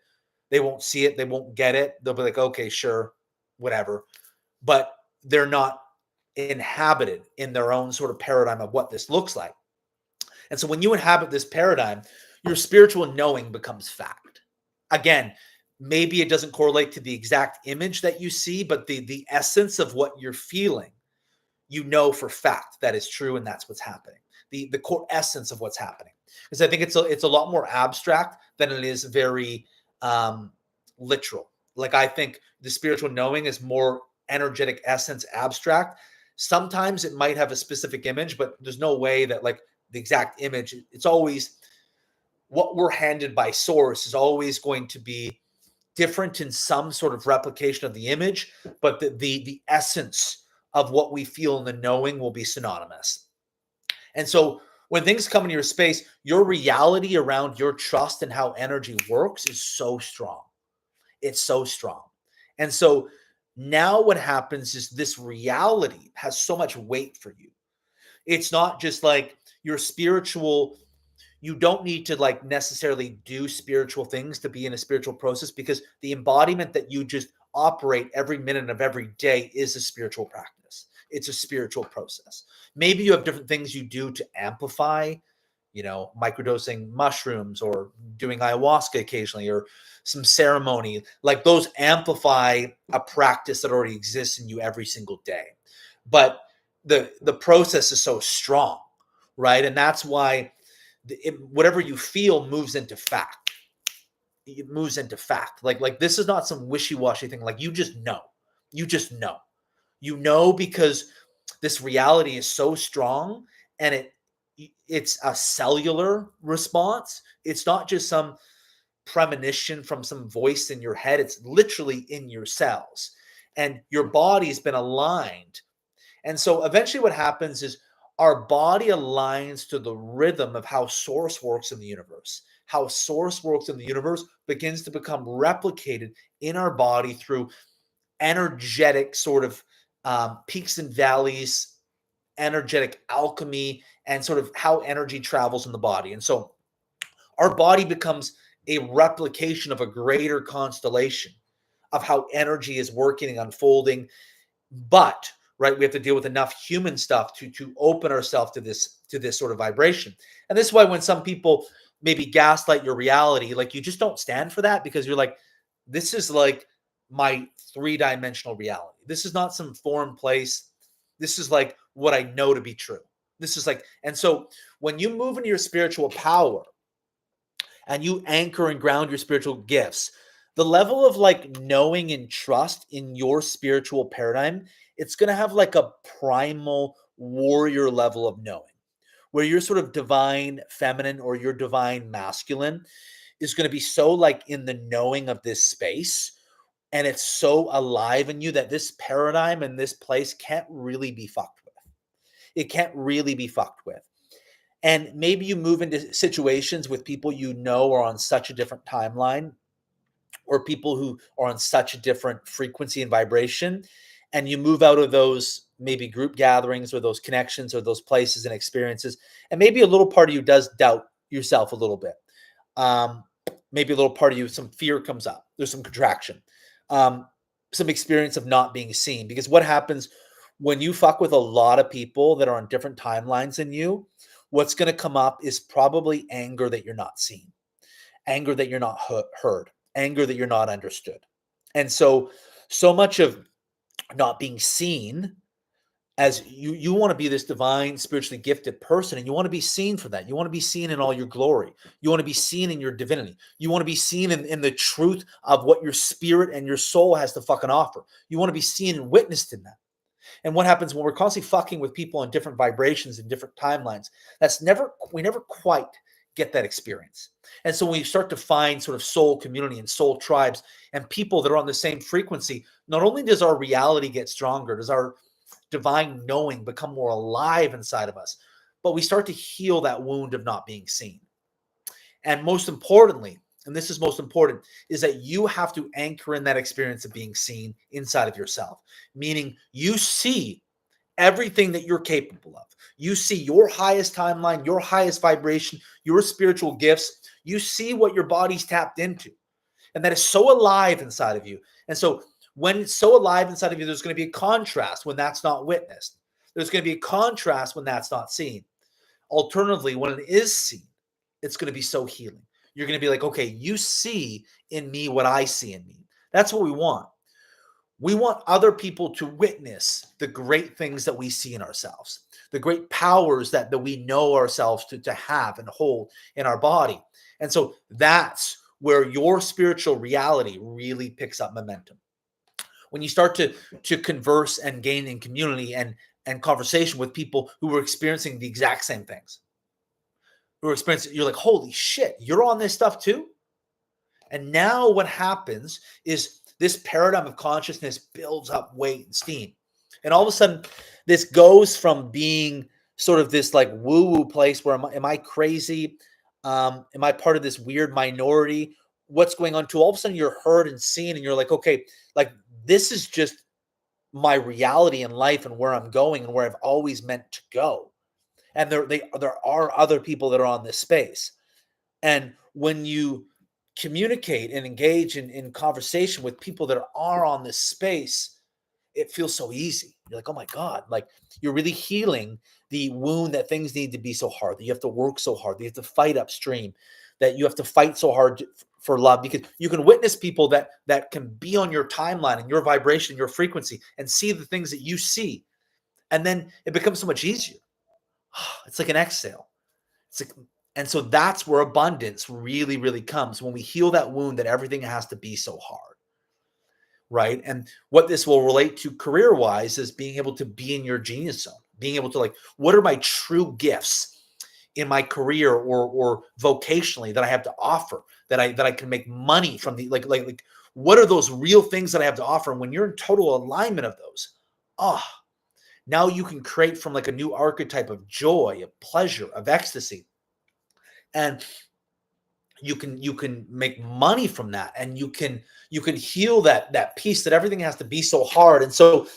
they won't see it, they won't get it. They'll be like, okay, sure, whatever. But they're not inhabited in their own sort of paradigm of what this looks like. And so when you inhabit this paradigm, your spiritual knowing becomes fact. Again, maybe it doesn't correlate to the exact image that you see, but the essence of what you're feeling, you know for fact that is true, and that's what's happening. The core essence of what's happening. Because I think it's a lot more abstract than it is very literal. Like, I think the spiritual knowing is more energetic essence abstract. Sometimes it might have a specific image, but there's no way that like the exact image, it's always what we're handed by source is always going to be different in some sort of replication of the image, but the essence of what we feel in the knowing will be synonymous. And so when things come into your space, your reality around your trust and how energy works is so strong. It's so strong. And so now what happens is this reality has so much weight for you. It's not just like your spiritual, you don't need to like necessarily do spiritual things to be in a spiritual process, because the embodiment that you just operate every minute of every day is a spiritual practice. It's a spiritual process. Maybe you have different things you do to amplify, microdosing mushrooms or doing ayahuasca occasionally or some ceremony. Like those amplify a practice that already exists in you every single day. But the process is so strong, right? And that's why whatever you feel moves into fact. It moves into fact. Like this is not some wishy-washy thing. Like you just know. You just know. You know, because this reality is so strong, and it's a cellular response. It's not just some premonition from some voice in your head. It's literally in your cells, and your body's been aligned. And so eventually what happens is our body aligns to the rhythm of how source works in the universe. How source works in the universe begins to become replicated in our body through energetic sort of peaks and valleys, energetic alchemy, and sort of how energy travels in the body. And so our body becomes a replication of a greater constellation of how energy is working and unfolding. But right, we have to deal with enough human stuff to open ourselves to this sort of vibration. And this is why when some people maybe gaslight your reality, like you just don't stand for that, because you're like, this is like my three-dimensional reality. This is not some foreign place. This is like what I know to be true. This is like, and so when you move into your spiritual power and you anchor and ground your spiritual gifts, the level of like knowing and trust in your spiritual paradigm, it's going to have like a primal warrior level of knowing, where your sort of divine feminine or your divine masculine is going to be so like in the knowing of this space, and it's so alive in you that this paradigm and this place can't really be fucked with. It can't really be fucked with. And maybe you move into situations with people you know are on such a different timeline, or people who are on such a different frequency and vibration, and you move out of those maybe group gatherings or those connections or those places and experiences, and maybe a little part of you does doubt yourself a little bit. Maybe a little part of you, some fear comes up. There's some contraction, some experience of not being seen. Because what happens when you fuck with a lot of people that are on different timelines than you, what's going to come up is probably anger that you're not seen, anger that you're not heard, anger that you're not understood. And so much of not being seen, as you want to be this divine, spiritually gifted person, and you want to be seen for that. You want to be seen in all your glory. You want to be seen in your divinity. You want to be seen in the truth of what your spirit and your soul has to fucking offer. You want to be seen and witnessed in that. And what happens when we're constantly fucking with people on different vibrations and different timelines? We never quite get that experience. And so when you start to find sort of soul community and soul tribes and people that are on the same frequency, not only does our reality get stronger, does our divine knowing become more alive inside of us, but we start to heal that wound of not being seen. And most importantly, and this is most important, is that you have to anchor in that experience of being seen inside of yourself, meaning you see everything that you're capable of. You see your highest timeline, your highest vibration, your spiritual gifts. You see what your body's tapped into, and that is so alive inside of you. And so when it's so alive inside of you, there's going to be a contrast when that's not witnessed. There's going to be a contrast when that's not seen. Alternatively, when it is seen, it's going to be so healing. You're going to be like, okay, you see in me what I see in me. That's what we want. We want other people to witness the great things that we see in ourselves, the great powers that we know ourselves to have and hold in our body. And so that's where your spiritual reality really picks up momentum. When you start to converse and gain in community and conversation with people who are experiencing the exact same things, who are experiencing, you're like, holy shit, you're on this stuff too? And now what happens is this paradigm of consciousness builds up weight and steam. And all of a sudden, this goes from being sort of this like woo-woo place where am I crazy? Am I part of this weird minority? What's going on? To all of a sudden you're heard and seen, and you're like, okay, like this is just my reality in life and where I'm going and where I've always meant to go. And there are other people that are on this space. And when you communicate and engage in conversation with people that are on this space, it feels so easy. You're like, oh my God, like you're really healing the wound that things need to be so hard, that you have to work so hard, that you have to fight upstream, that you have to fight so hard for love, because you can witness people that can be on your timeline and your vibration, your frequency, and see the things that you see. And then it becomes so much easier. It's like an exhale. It's like, and so that's where abundance really, really comes, when we heal that wound that everything has to be so hard. Right. And what this will relate to career wise is being able to be in your genius zone, being able to like, what are my true gifts in my career or vocationally that I have to offer, that I can make money from, the like what are those real things that I have to offer? And when you're in total alignment of those, now you can create from like a new archetype of joy, of pleasure, of ecstasy. And you can make money from that, and you can heal that piece that everything has to be so hard. And so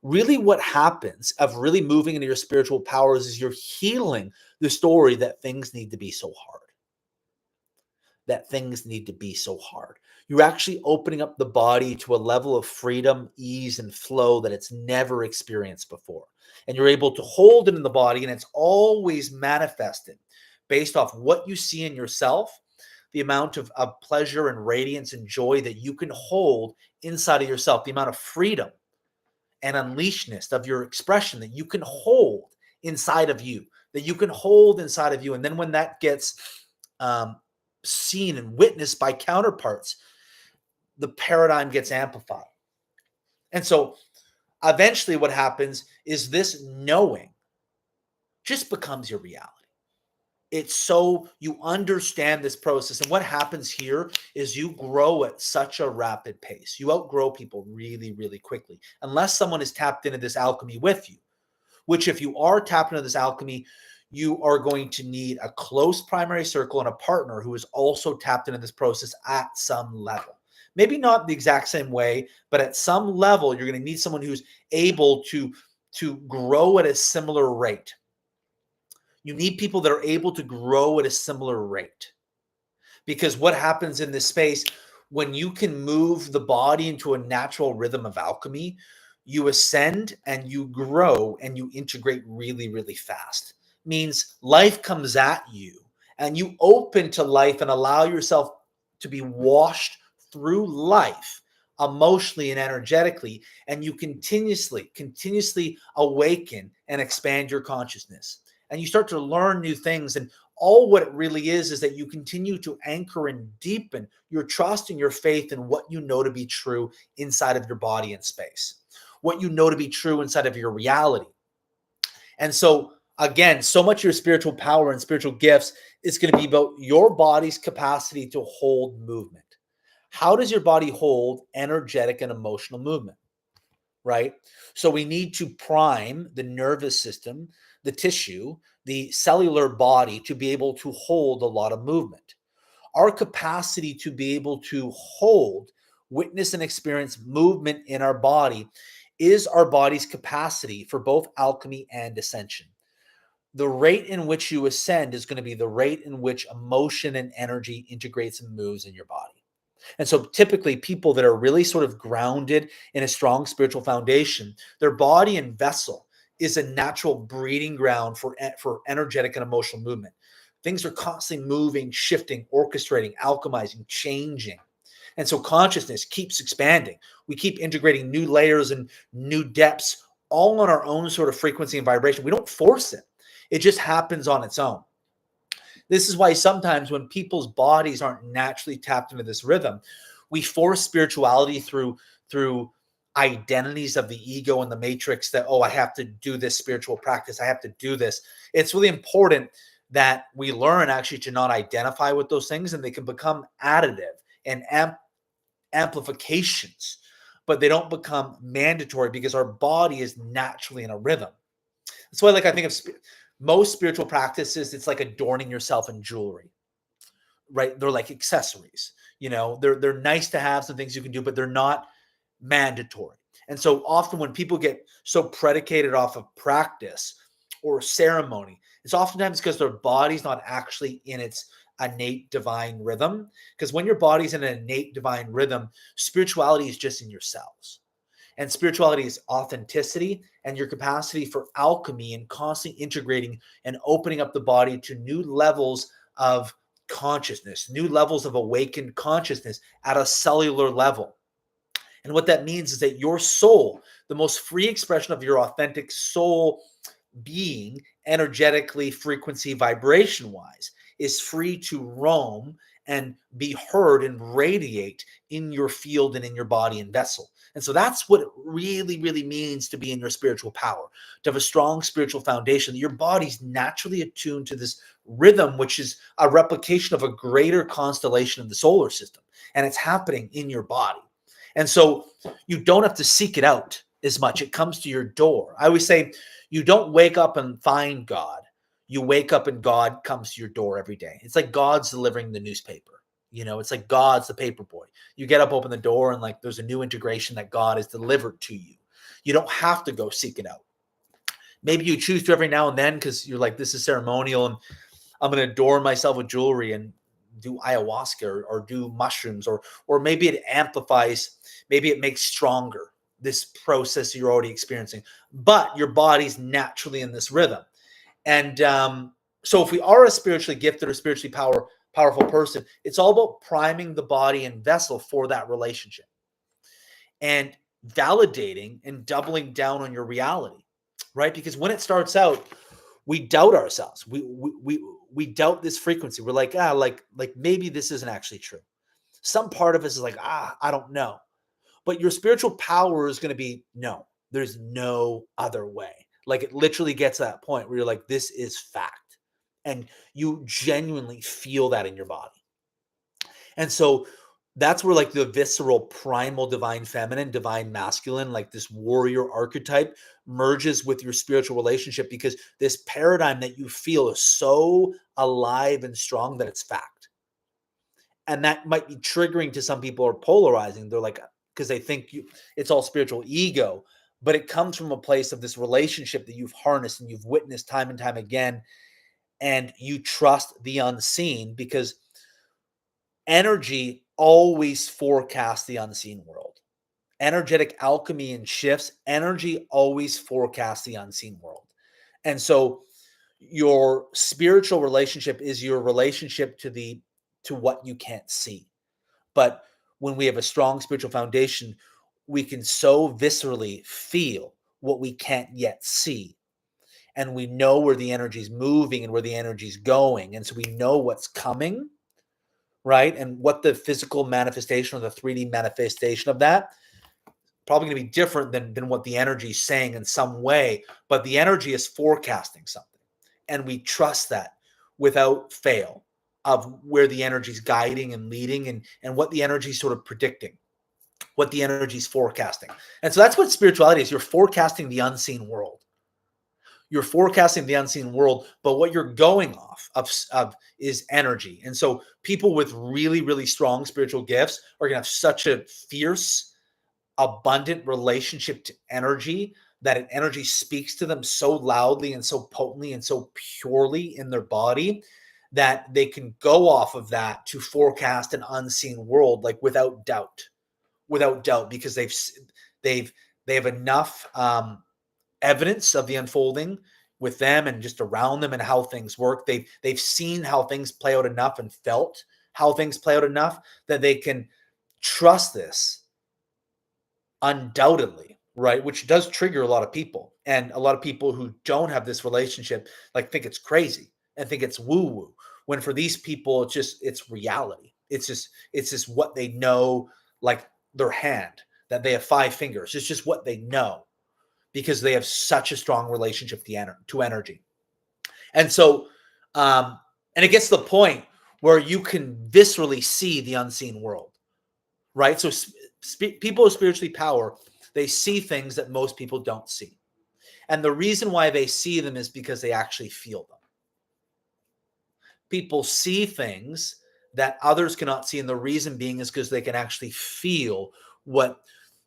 really what happens of really moving into your spiritual powers is you're healing the story that things need to be so hard, that things need to be so hard. You're actually opening up the body to a level of freedom, ease, and flow that it's never experienced before. And you're able to hold it in the body, and it's always manifested based off what you see in yourself, the amount of pleasure and radiance and joy that you can hold inside of yourself, the amount of freedom and unleashedness of your expression that you can hold inside of you, that you can hold inside of you. And then when that gets seen and witnessed by counterparts, the paradigm gets amplified. And so eventually what happens is this knowing just becomes your reality. It's so you understand this process. And what happens here is you grow at such a rapid pace. You outgrow people really, really quickly, unless someone is tapped into this alchemy with you, which if you are tapped into this alchemy, you are going to need a close primary circle and a partner who is also tapped into this process at some level. Maybe not the exact same way, but at some level, you're going to need someone who's able to grow at a similar rate. You need people that are able to grow at a similar rate. Because what happens in this space, when you can move the body into a natural rhythm of alchemy, you ascend and you grow and you integrate really, really fast. Means life comes at you and you open to life and allow yourself to be washed through life emotionally and energetically, and you continuously awaken and expand your consciousness. And you start to learn new things. And all what it really is that you continue to anchor and deepen your trust and your faith in what you know to be true inside of your body and space, what you know to be true inside of your reality. And so, again, so much of your spiritual power and spiritual gifts is going to be about your body's capacity to hold movement. How does your body hold energetic and emotional movement? Right? So we need to prime the nervous system, the tissue, the cellular body to be able to hold a lot of movement. Our capacity to be able to hold, witness, and experience movement in our body is our body's capacity for both alchemy and ascension. The rate in which you ascend is going to be the rate in which emotion and energy integrates and moves in your body. And so typically people that are really sort of grounded in a strong spiritual foundation, their body and vessel is a natural breeding ground for energetic and emotional movement. Things are constantly moving, shifting, orchestrating, alchemizing, changing. And so consciousness keeps expanding. We keep integrating new layers and new depths, all on our own sort of frequency and vibration. We don't force it. It just happens on its own. This is why sometimes when people's bodies aren't naturally tapped into this rhythm, we force spirituality through identities of the ego and the matrix that, oh, I have to do this spiritual practice. I have to do this. It's really important that we learn actually to not identify with those things, and they can become additive and amplifications but they don't become mandatory because our body is naturally in a rhythm. That's why, like, I think of most spiritual practices, it's like adorning yourself in jewelry, right? They're like accessories. They're nice to have, some things you can do, but they're not mandatory. And so often when people get so predicated off of practice or ceremony, it's oftentimes because their body's not actually in its innate divine rhythm. Because when your body's in an innate divine rhythm, spirituality is just in your cells. And spirituality is authenticity and your capacity for alchemy and constantly integrating and opening up the body to new levels of consciousness, new levels of awakened consciousness at a cellular level. And what that means is that your soul, the most free expression of your authentic soul being, energetically, frequency, vibration wise, is free to roam and be heard and radiate in your field and in your body and vessel. And so that's what it really, really means to be in your spiritual power, to have a strong spiritual foundation. Your body's naturally attuned to this rhythm, which is a replication of a greater constellation of the solar system. And it's happening in your body. And so you don't have to seek it out as much. It comes to your door. I always say you don't wake up and find God. You wake up and God comes to your door every day. It's like God's delivering the newspaper. It's like God's the paper boy. You get up, open the door, and like there's a new integration that God has delivered to you. You don't have to go seek it out. Maybe you choose to every now and then because you're like, this is ceremonial and I'm going to adorn myself with jewelry and do ayahuasca or do mushrooms, or maybe it amplifies, maybe it makes stronger this process you're already experiencing, but your body's naturally in this rhythm. And so if we are a spiritually gifted or spiritually powerful person, it's all about priming the body and vessel for that relationship and validating and doubling down on your reality, right? Because when it starts out, we doubt ourselves. We doubt this frequency. We're like, like maybe this isn't actually true. Some part of us is like, I don't know. But your spiritual power is going to be, no, there's no other way. Like it literally gets to that point where you're like, this is fact. And you genuinely feel that in your body. And so that's where like the visceral, primal, divine feminine, divine masculine, like this warrior archetype merges with your spiritual relationship, because this paradigm that you feel is so alive and strong that it's fact. And that might be triggering to some people or polarizing. They're like, because they think it's all spiritual ego, but it comes from a place of this relationship that you've harnessed and you've witnessed time and time again. And you trust the unseen because energy always forecasts the unseen world. Energetic alchemy and shifts, energy always forecasts the unseen world. And so your spiritual relationship is your relationship to what you can't see. But when we have a strong spiritual foundation, we can so viscerally feel what we can't yet see. And we know where the energy is moving and where the energy is going. And so we know what's coming, right? And what the physical manifestation or the 3D manifestation of that probably going to be different than what the energy is saying in some way. But the energy is forecasting something. And we trust that without fail, of where the energy is guiding and leading and what the energy is sort of predicting, what the energy is forecasting. And so that's what spirituality is. You're forecasting the unseen world. You're forecasting the unseen world, but what you're going off of is energy. And so people with really, really strong spiritual gifts are going to have such a fierce, abundant relationship to energy that an energy speaks to them so loudly and so potently and so purely in their body that they can go off of that to forecast an unseen world, like without doubt, because they have enough evidence of the unfolding with them and just around them and how things work. They've seen how things play out enough and felt how things play out enough that they can trust this undoubtedly, right? Which does trigger a lot of people, and a lot of people who don't have this relationship like think it's crazy and think it's woo woo, when for these people it's reality. It's just what they know, like their hand, that they have 5 fingers. It's just what they know because they have such a strong relationship to energy. And so and it gets to the point where you can viscerally see the unseen world, right? So People with spiritually power, they see things that most people don't see. And the reason why they see them is because they actually feel them. People see things that others cannot see. And the reason being is because they can actually feel what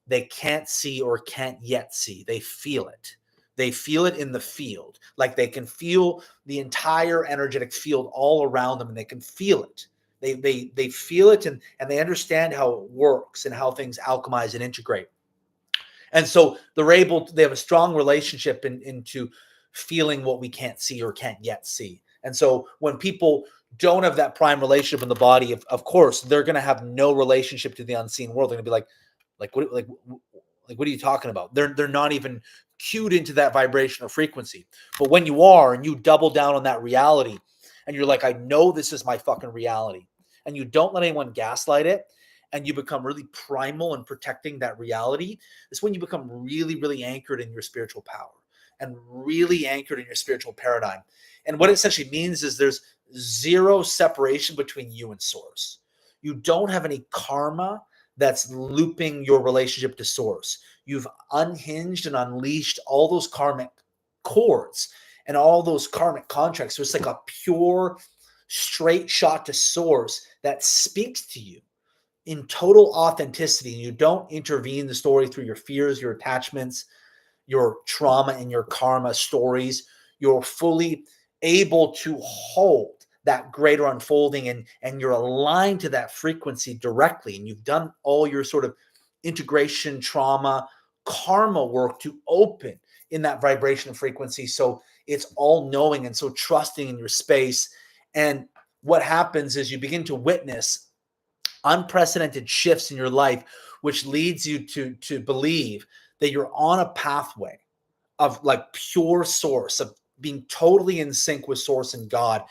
they can't see or can't yet see. They feel it. They feel it in the field. Like they can feel the entire energetic field all around them, and they can feel it. They feel it, and they understand how it works and how things alchemize and integrate. And so they have a strong relationship into feeling what we can't see or can't yet see. And so when people don't have that prime relationship in the body, of course, they're going to have no relationship to the unseen world. They're going to be what are you talking about? They're not even cued into that vibration or frequency. But when you are, and you double down on that reality, and you're like, I know this is my fucking reality, and you don't let anyone gaslight it, and you become really primal in protecting that reality, is when you become really, really anchored in your spiritual power and really anchored in your spiritual paradigm. And what it essentially means is there's zero separation between you and source. You don't have any karma that's looping your relationship to source. You've unhinged and unleashed all those karmic cords and all those karmic contracts. So it's like a pure, straight shot to source that speaks to you in total authenticity. And you don't intervene the story through your fears, your attachments, your trauma, and your karma stories. You're fully able to hold that greater unfolding, and you're aligned to that frequency directly. And you've done all your sort of integration, trauma, karma work to open in that vibration frequency. So it's all knowing and so trusting in your space. And what happens is you begin to witness unprecedented shifts in your life, which leads you to believe that you're on a pathway of like pure source, of being totally in sync with source and God,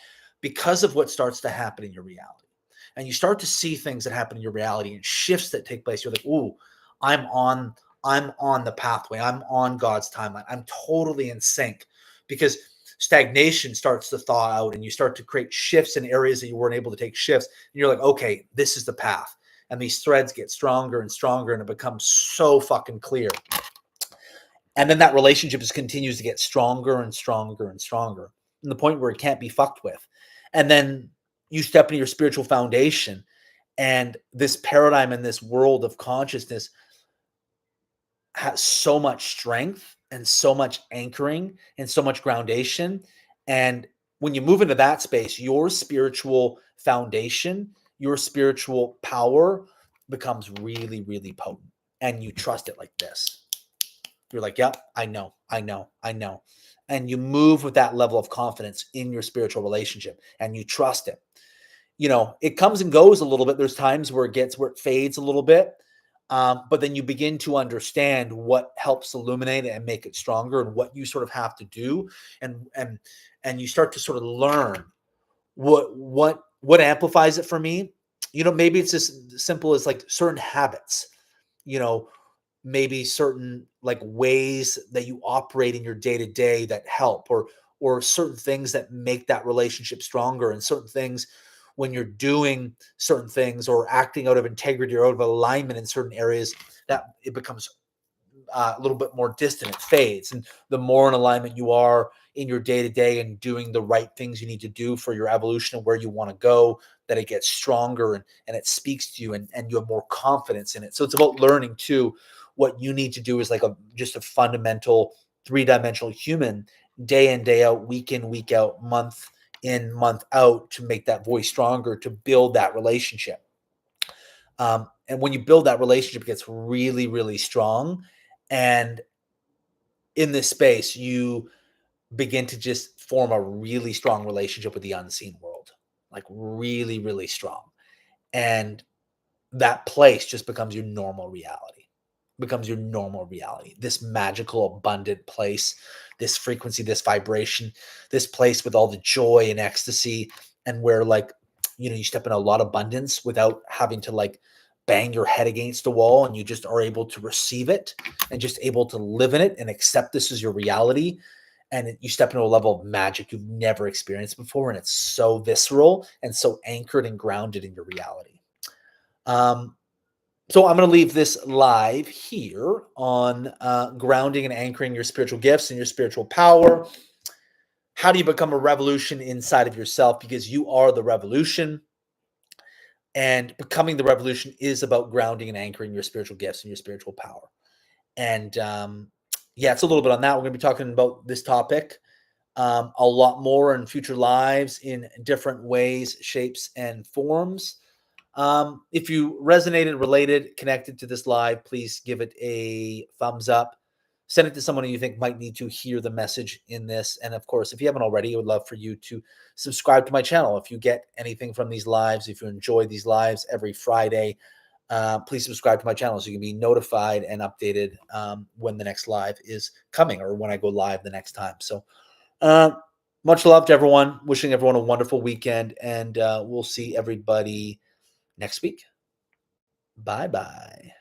because of what starts to happen in your reality. And you start to see things that happen in your reality and shifts that take place. You're like, ooh, I'm on the pathway. I'm on God's timeline. I'm totally in sync, because stagnation starts to thaw out, and you start to create shifts in areas that you weren't able to take shifts. And you're like, okay, this is the path. And these threads get stronger and stronger, and it becomes so fucking clear. And then that relationship just continues to get stronger and stronger and stronger, to the point where it can't be fucked with. And then you step into your spiritual foundation, and this paradigm in this world of consciousness has so much strength and so much anchoring and so much groundation. And when you move into that space, your spiritual foundation, your spiritual power becomes really, really potent, and you trust it like this. You're like, yep, I know. And you move with that level of confidence in your spiritual relationship, and you trust it. It comes and goes a little bit. There's times where it fades a little bit. But then you begin to understand what helps illuminate it and make it stronger, and what you sort of have to do. And you start to sort of learn what amplifies it for me. Maybe it's as simple as like certain habits, maybe certain like ways that you operate in your day to day that help, or certain things that make that relationship stronger, and certain things when you're doing certain things or acting out of integrity or out of alignment in certain areas, that it becomes a little bit more distant. It fades. And the more in alignment you are in your day to day and doing the right things you need to do for your evolution and where you want to go, that it gets stronger, and it speaks to you, and you have more confidence in it. So it's about learning too. What you need to do is like just a fundamental 3-dimensional human, day in, day out, week in, week out, month in, month out, to make that voice stronger, to build that relationship. And when you build that relationship, it gets really, really strong. And in this space, you begin to just form a really strong relationship with the unseen world, like really, really strong. And that place just becomes your normal reality, this magical, abundant place, this frequency, this vibration, this place with all the joy and ecstasy, and where like, you step in a lot of abundance without having to like bang your head against the wall, and you just are able to receive it and just able to live in it and accept this as your reality. And you step into a level of magic you've never experienced before, and it's so visceral and so anchored and grounded in your reality. So I'm going to leave this live here on grounding and anchoring your spiritual gifts and your spiritual power. How do you become a revolution inside of yourself? Because you are the revolution. And becoming the revolution is about grounding and anchoring your spiritual gifts and your spiritual power. And yeah, it's a little bit on that. We're going to be talking about this topic a lot more in future lives in different ways, shapes, and forms. If you resonated, related, connected to this live, please give it a thumbs up. Send it to someone you think might need to hear the message in this. And of course, if you haven't already, I would love for you to subscribe to my channel. If you get anything from these lives, if you enjoy these lives every Friday, please subscribe to my channel so you can be notified and updated when the next live is coming or when I go live the next time. So much love to everyone. Wishing everyone a wonderful weekend. And we'll see everybody next week. Bye-bye.